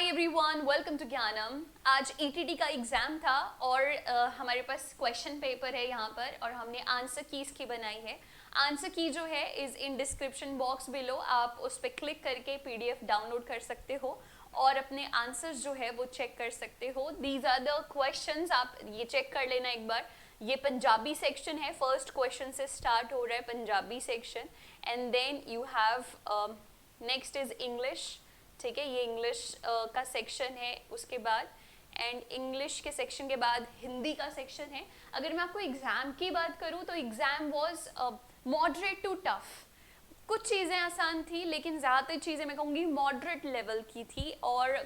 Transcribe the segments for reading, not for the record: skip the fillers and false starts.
Everyone, welcome to ज्ञानम। आज ETT का एग्जाम था और हमारे पास क्वेश्चन पेपर है यहाँ पर और हमने आंसर की इसकी बनाई है। आंसर की जो है is in description box below, आप उस पर क्लिक करके पीडीएफ डाउनलोड कर सकते हो और अपने आंसर्स जो है वो चेक कर सकते हो। दीज आर द क्वेश्चंस, आप ये चेक कर लेना एक बार। ये पंजाबी सेक्शन है, फर्स्ट क्वेश्चन से स्टार्ट हो रहा है Punjabi section, and then you have next is English. ठीक है, ये इंग्लिश का सेक्शन है उसके बाद, एंड इंग्लिश के सेक्शन के बाद हिंदी का सेक्शन है। अगर मैं आपको एग्जाम की बात करूं तो exam was moderate to tough. कुछ चीज़ें आसान थी लेकिन ज़्यादातर चीज़ें मैं कहूँगी मॉडरेट लेवल की थी। और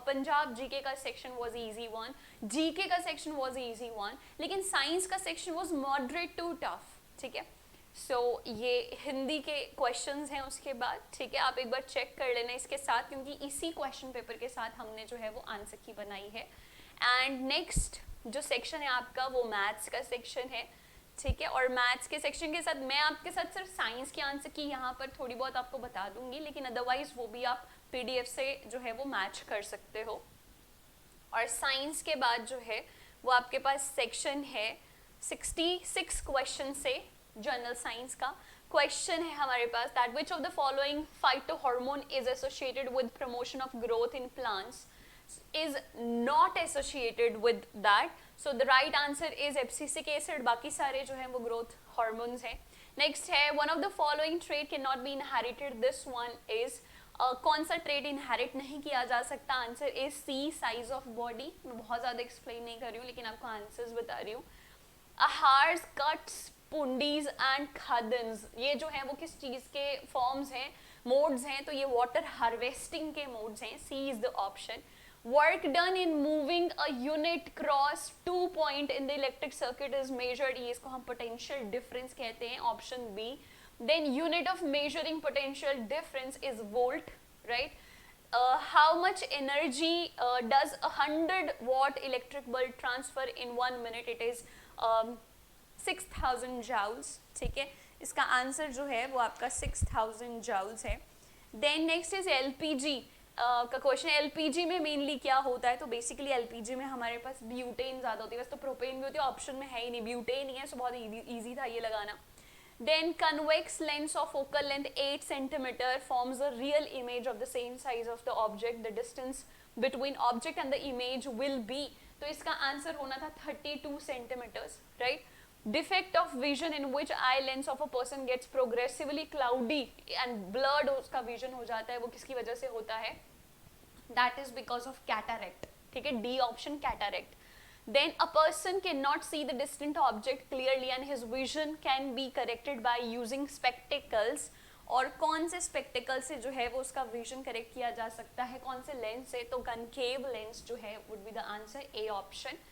पंजाब जीके का section was easy one, GK का सेक्शन वाज इजी वन, लेकिन साइंस का section was moderate to tough. ठीक है, सो ये हिंदी के क्वेश्चंस हैं उसके बाद। ठीक है, आप एक बार चेक कर लेना इसके साथ, क्योंकि इसी क्वेश्चन पेपर के साथ हमने जो है वो आंसर की बनाई है। एंड नेक्स्ट जो सेक्शन है आपका वो मैथ्स का सेक्शन है। ठीक है, और मैथ्स के सेक्शन के साथ मैं आपके साथ सिर्फ साइंस की आंसर की यहाँ पर थोड़ी बहुत आपको बता दूंगी, लेकिन अदरवाइज वो भी आप पीडीएफ से जो है वो मैच कर सकते हो। और साइंस के बाद जो है वो आपके पास सेक्शन है 66 क्वेश्चन से जनरल साइंस का। क्वेश्चन है हमारे पास that which of the following phytohormone is associated with promotion of growth in plants is not associated with that, so the right answer is abscisic acid। बाकी सारे जो हैं वो growth hormones हैं। next है one of the following trait cannot be inherited, this one is कौन सा trait inherit नहीं किया जा सकता? Answer is C, size of body। मैं बहुत ज़्यादा explain नहीं कर रही हूँ लेकिन आपको आंसर्स बता रही हूँ। ahars, cuts, पुंडीज एंड खदन्स, ये जो है वो किस चीज़ के फॉर्म्स हैं, मोड्स हैं? तो ये वाटर हार्वेस्टिंग के मोड्स हैं। C is the option. Work done in moving a unit cross 2 point in the electric circuit is measured, ये इसको हम पोटेंशियल डिफरेंस कहते हैं, option B. Then unit of measuring potential difference is volt, right. How much energy does 100 watt electric bulb transfer in 1 minute? It is 6000 joules. ठीक है, इसका answer जो है वो आपका 6000 जाउल्स है। देन नेक्स्ट इज एलपीजी का क्वेश्चन। एलपीजी में मेनली क्या होता है? तो बेसिकली एलपीजी में हमारे पास ब्यूटेन ज़्यादा होती है, वैसे तो प्रोपेन भी होती है, ऑप्शन में है ही नहीं, ब्यूटेन ही है, सो बहुत ईजी था ये लगाना। Then convex lens of focal length 8 centimetre forms a real image of the same size of the object, the distance between object and the image will be, तो इसका आंसर होना था 32 centimetres, right. defect of vision in which eye lens of a person gets progressively cloudy and blurred, उसका vision हो जाता है, वो किसकी वजह से होता है? that is because of cataract। ठीक है, D option cataract। then a person cannot see the distant object clearly and his vision can be corrected by using spectacles, और कौन से स्पेक्टिकल से जो है वो उसका विजन करेक्ट किया जा सकता है, कौन से लेंस से? तो कनकेव लेंस जो है would be the answer, A option.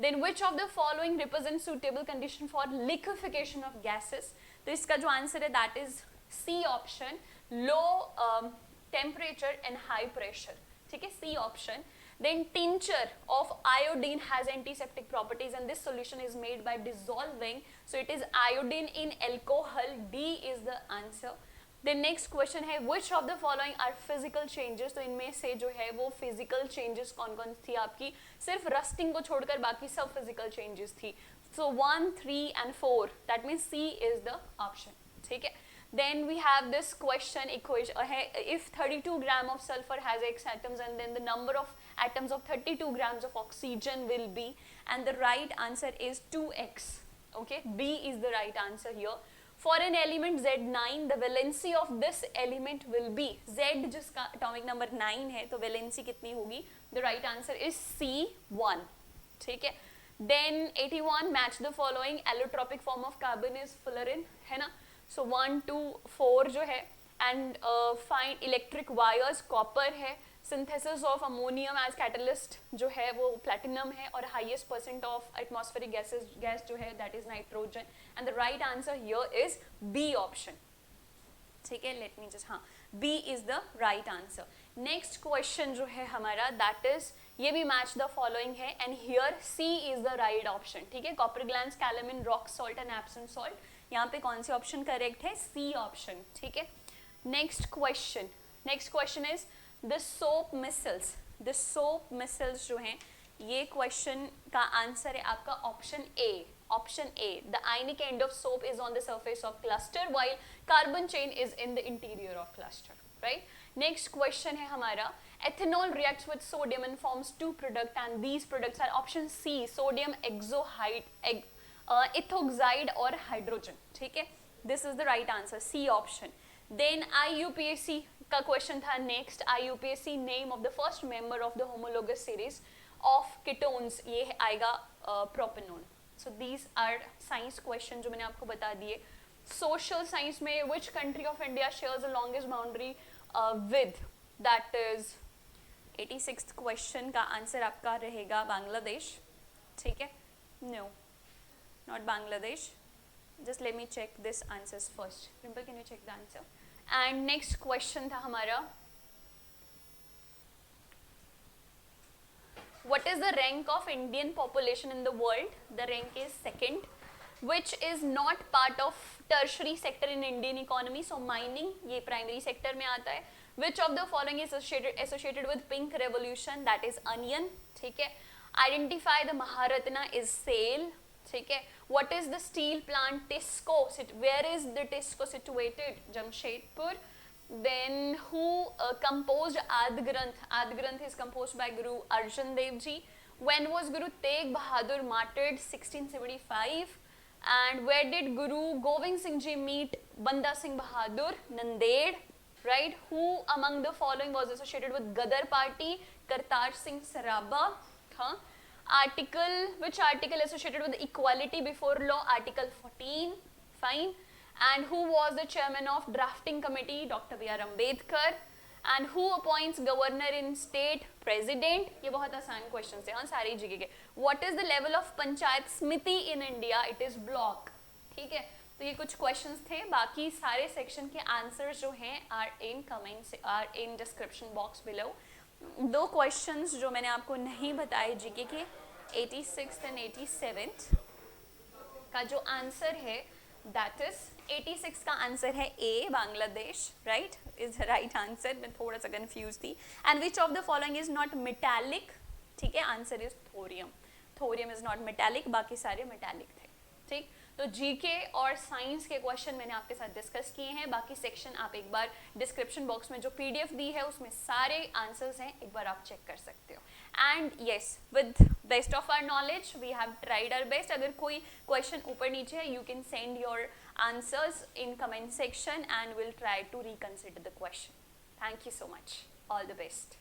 Then which of the following represents suitable condition for liquefaction of gases? तो इसका जो आंसर है that is C option, low temperature and high pressure। ठीक है, C option। Then tincture of iodine has antiseptic properties and this solution is made by dissolving, so it is iodine in alcohol, D is the answer। The next question है which of the following are physical changes? तो इनमें से जो है वो physical changes कौन कौन थी आपकी? सिर्फ रस्टिंग को छोड़कर बाकी सब physical changes थी। So 1, 3 and 4, that means C is the option। ठीक है, then we have this question equation है, if 32 gram of sulfur has X atoms and then the number of atoms of 32 grams of oxygen will be, and the right answer is 2x। okay, B is the right answer here। For an element Z9, the valency of this element will be, Z जिसका atomic number 9 है तो valency कितनी होगी? The right answer is C1। ठीक है, then 81, match the following, allotropic form of carbon is fullerene, है ना? So 1, 2, 4 जो है, and find electric wires, copper है, synthesis of ammonium as catalyst जो है वो platinum है, और highest percent of atmospheric gas जो है that is nitrogen, and the right answer here is B option। ठीक है, let me just, हाँ, B is the right answer। next question जो है हमारा that is, ये भी match the following है, and here C is the right option। ठीक है, copper glands, calamine, rock salt and epsom salt, यहाँ पे कौन सी ऑप्शन करेक्ट है? C option। ठीक है, next question is the soap micelles जो हैं, ये क्वेश्चन का आंसर है आपका option A. Option A, the ionic end of soap is on the surface of cluster while carbon chain is in the interior of cluster. Right. Next question है हमारा, ethanol reacts with sodium and forms two products, and these products are option C, sodium ethoxide or hydrogen. ठीक है, this is the right answer, C option. Then IUPAC का question था next. IUPAC name of the first member of the homologous series of ketones, ये आएगा propanone. So these are science question जो मैंने आपको बता दिए. सोशल साइंस में which country of India shares the longest boundary with, that is 86th question का answer आपका रहेगा बांग्लादेश. ठीक है, no not Bangladesh. Just let me check this answers first. Rimpal, can you check the answer? And next question था हमारा, what is the rank of Indian population in the world? The rank is second, which is not part of tertiary sector in Indian economy. So mining ये primary sector में आता है. Which of the following is associated with pink revolution? That is onion. ठीक है. Identify the Maharatna is SAIL. ठीक है. What is the steel plant TISCO? Where is the TISCO situated? Jamshedpur. Then who composed Ad Granth? Ad Granth is composed by Guru Arjan Dev Ji. When was Guru Tegh Bahadur martyred? 1675. And where did Guru Gobind Singh Ji meet Banda Singh Bahadur? Nanded. Right? Who among the following was associated with Gadar Party? Kartar Singh Saraba. Huh? Which article associated with equality before law? Article 14. Fine. And who was the chairman of drafting committee? Dr. B.R. Ambedkar. And who appoints governor in state? President. ये बहुत आसान question है, हाँ सारे GK के. What is the level of panchayat समिति in India? It is block. ठीक है, तो ये कुछ क्वेश्चंस थे. बाकी सारे सेक्शन के आंसर्स जो हैं are in description box below. दो क्वेश्चंस जो मैंने आपको नहीं बताए जीके के, 86th एंड 87th का जो आंसर है, दैट इज 86 का आंसर है A, Bangladesh. Right is right answer. मैं थोड़ा सा कंफ्यूज थी. And which of the following is not metallic? ठीक है, answer is thorium. Thorium is not metallic, बाकी सारे मेटालिक थे. ठीक, तो जीके और साइंस के क्वेश्चन मैंने आपके साथ डिस्कस किए हैं. बाकी सेक्शन आप एक बार डिस्क्रिप्शन बॉक्स में जो पीडीएफ दी है उसमें सारे आंसर्स हैं, एक बार आप चेक कर सकते हो. And yes, with best of our knowledge we have tried our best. अगर कोई क्वेश्चन ऊपर नीचे है, you can send your answers in comment section and we'll try to reconsider the question. Thank you so much. All the best.